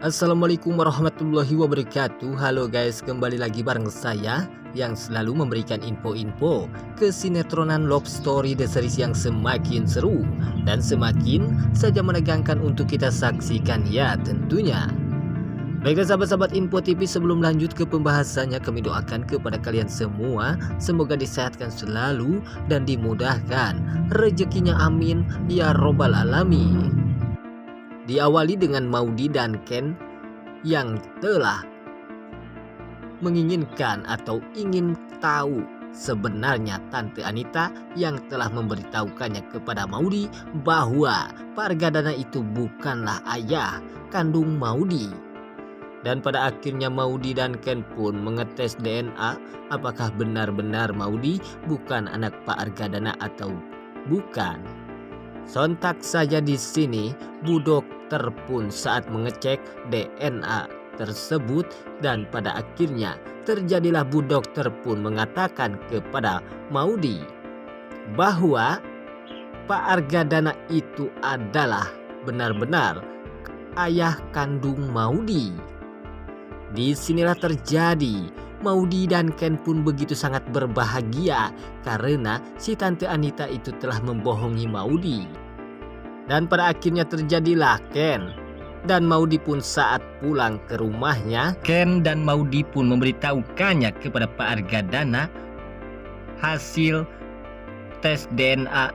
Assalamualaikum warahmatullahi wabarakatuh. Halo guys, kembali lagi bareng saya yang selalu memberikan info-info kesinetроnan love story The Series yang semakin seru dan semakin saja menegangkan untuk kita saksikan ya tentunya. Baiklah sahabat-sahabat Info TV, sebelum lanjut ke pembahasannya, kami doakan kepada kalian semua semoga disehatkan selalu dan dimudahkan rezekinya, amin ya robbal alamin. Diawali dengan Maudy dan Ken yang telah menginginkan atau ingin tahu sebenarnya Tante Anita yang telah memberitahukannya kepada Maudy bahwa Pak Argadana itu bukanlah ayah kandung Maudy. Dan pada akhirnya Maudy dan Ken pun mengetes DNA apakah benar-benar Maudy bukan anak Pak Argadana atau bukan. Sontak saja di sini Bu Dokter pun saat mengecek DNA tersebut dan pada akhirnya terjadilah Bu Dokter pun mengatakan kepada Maudy bahwa Pak Argadana itu adalah benar-benar ayah kandung Maudy. Disinilah terjadi Maudy dan Ken pun begitu sangat berbahagia karena si Tante Anita itu telah membohongi Maudy. Dan pada akhirnya terjadilah Ken dan Maudy pun saat pulang ke rumahnya, Ken dan Maudy pun memberitahukannya kepada Pak Argadana hasil tes DNA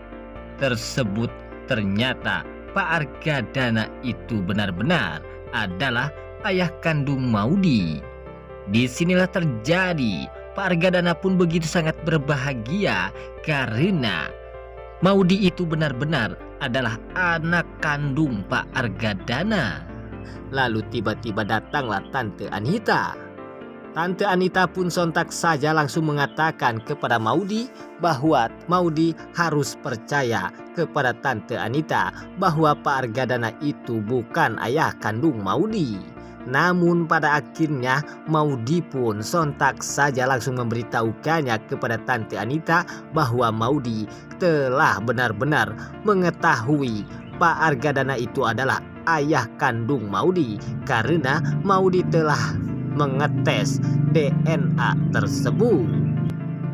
tersebut. Ternyata Pak Argadana itu benar-benar adalah ayah kandung Maudy. Disinilah terjadi Pak Argadana pun begitu sangat berbahagia karena Maudy itu benar-benar adalah anak kandung Pak Argadana. Lalu tiba-tiba datanglah Tante Anita. Tante Anita pun sontak saja langsung mengatakan kepada Maudy bahwa Maudy harus percaya kepada Tante Anita bahwa Pak Argadana itu bukan ayah kandung Maudy. Namun pada akhirnya Maudy pun sontak saja langsung memberitahukannya kepada Tante Anita bahwa Maudy telah benar-benar mengetahui Pak Argadana itu adalah ayah kandung Maudy karena Maudy telah mengetes DNA tersebut.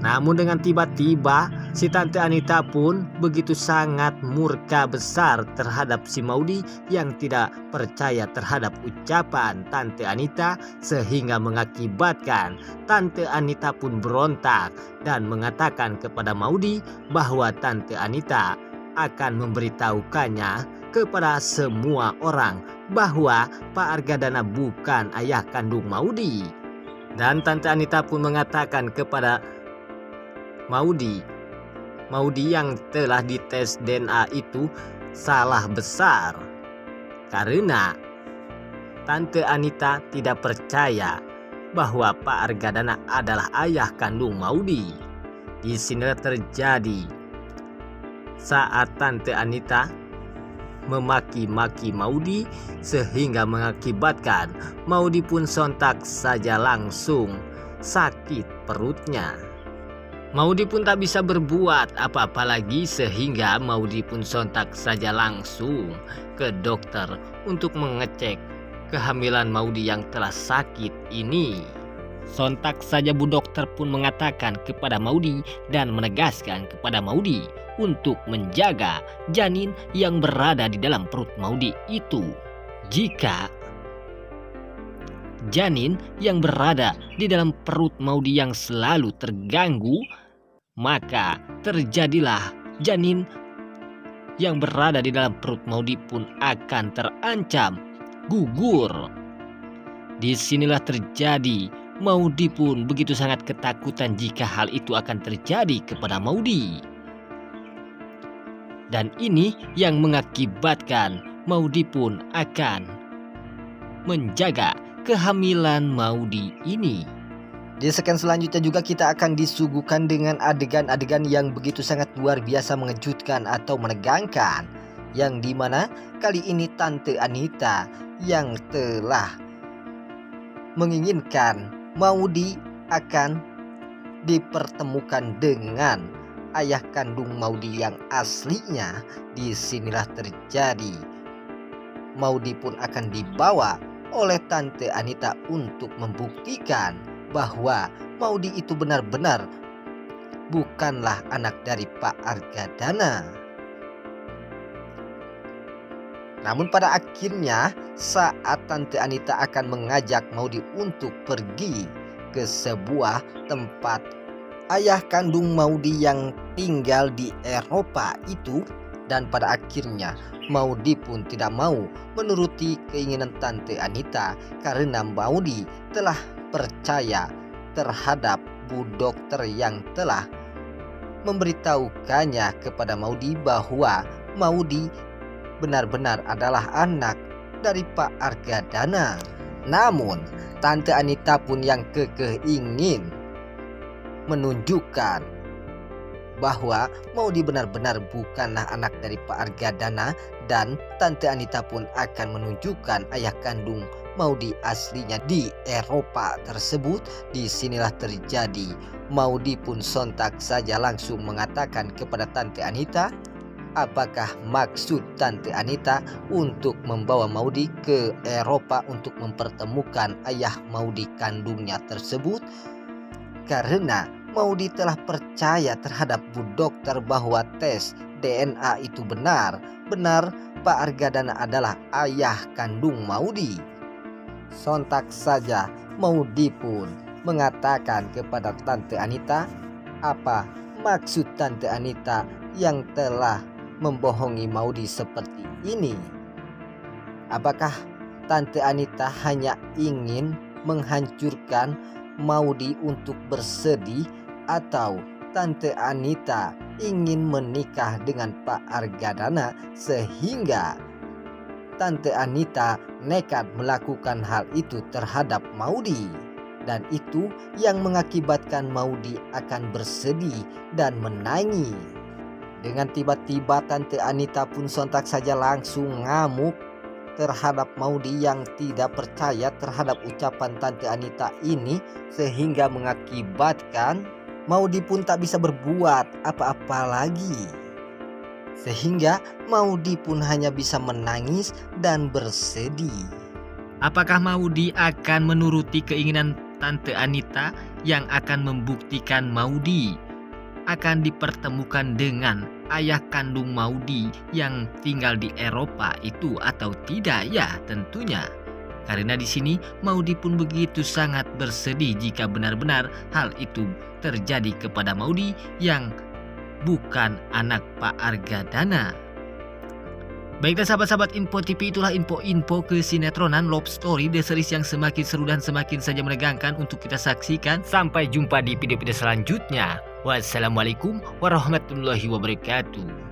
Namun dengan tiba-tiba si Tante Anita pun begitu sangat murka besar terhadap si Maudy yang tidak percaya terhadap ucapan Tante Anita sehingga mengakibatkan Tante Anita pun berontak dan mengatakan kepada Maudy bahwa Tante Anita akan memberitahukannya kepada semua orang bahwa Pak Argadana bukan ayah kandung Maudy. Dan Tante Anita pun mengatakan kepada Maudy yang telah dites DNA itu salah besar karena Tante Anita tidak percaya bahwa Pak Argadana adalah ayah kandung Maudy. Di sini terjadi saat Tante Anita memaki-maki Maudy sehingga mengakibatkan Maudy pun sontak saja langsung sakit perutnya. Maudy pun tak bisa berbuat apa-apa lagi sehingga Maudy pun sontak saja langsung ke dokter untuk mengecek kehamilan Maudy yang telah sakit ini. Sontak saja Bu Dokter pun mengatakan kepada Maudy dan menegaskan kepada Maudy untuk menjaga janin yang berada di dalam perut Maudy itu. Jika janin yang berada di dalam perut Maudy yang selalu terganggu, maka terjadilah janin yang berada di dalam perut Maudy pun akan terancam gugur. Disinilah terjadi Maudy pun begitu sangat ketakutan jika hal itu akan terjadi kepada Maudy. Dan ini yang mengakibatkan Maudy pun akan menjaga kehamilan Maudy ini. Di sekian selanjutnya juga kita akan disuguhkan dengan adegan-adegan yang begitu sangat luar biasa mengejutkan atau menegangkan, yang dimana kali ini Tante Anita yang telah menginginkan Maudy akan dipertemukan dengan ayah kandung Maudy yang aslinya. Disinilah terjadi Maudy pun akan dibawa oleh Tante Anita untuk membuktikan bahwa Maudy itu benar-benar bukanlah anak dari Pak Argadana. Namun pada akhirnya saat Tante Anita akan mengajak Maudy untuk pergi ke sebuah tempat ayah kandung Maudy yang tinggal di Eropa itu, dan pada akhirnya Maudy pun tidak mau menuruti keinginan Tante Anita karena Maudy telah percaya terhadap Bu Dokter yang telah memberitahukannya kepada Maudy bahwa Maudy benar-benar adalah anak dari Pak Argadana. Namun Tante Anita pun yang kekeh ingin menunjukkan bahwa Maudy benar-benar bukanlah anak dari Pak Argadana, dan Tante Anita pun akan menunjukkan ayah kandung Maudy aslinya di Eropa tersebut. Disinilah terjadi. Maudy pun sontak saja langsung mengatakan kepada Tante Anita, apakah maksud Tante Anita untuk membawa Maudy ke Eropa untuk mempertemukan ayah Maudy kandungnya tersebut? Karena Maudy telah percaya terhadap Bu Dokter bahwa tes DNA itu benar Pak Argadana adalah ayah kandung Maudy. Sontak saja Maudy pun mengatakan kepada Tante Anita, apa maksud Tante Anita yang telah membohongi Maudy seperti ini? Apakah Tante Anita hanya ingin menghancurkan Maudy untuk bersedih, atau Tante Anita ingin menikah dengan Pak Argadana sehingga Tante Anita nekat melakukan hal itu terhadap Maudy, dan itu yang mengakibatkan Maudy akan bersedih dan menangis. Dengan tiba-tiba Tante Anita pun sontak saja langsung ngamuk terhadap Maudy yang tidak percaya terhadap ucapan Tante Anita ini, sehingga mengakibatkan Maudy pun tak bisa berbuat apa-apa lagi. Sehingga Maudy pun hanya bisa menangis dan bersedih. Apakah Maudy akan menuruti keinginan Tante Anita yang akan membuktikan Maudy akan dipertemukan dengan ayah kandung Maudy yang tinggal di Eropa itu atau tidak? Ya, tentunya. Karena di sini Maudy pun begitu sangat bersedih jika benar-benar hal itu terjadi kepada Maudy yang bukan anak Pak Argadana. Baiklah sahabat-sahabat Info TV, itulah info-info kesinetronan Love Story The Series yang semakin seru dan semakin saja menegangkan untuk kita saksikan. Sampai jumpa di video-video selanjutnya. Wassalamualaikum warahmatullahi wabarakatuh.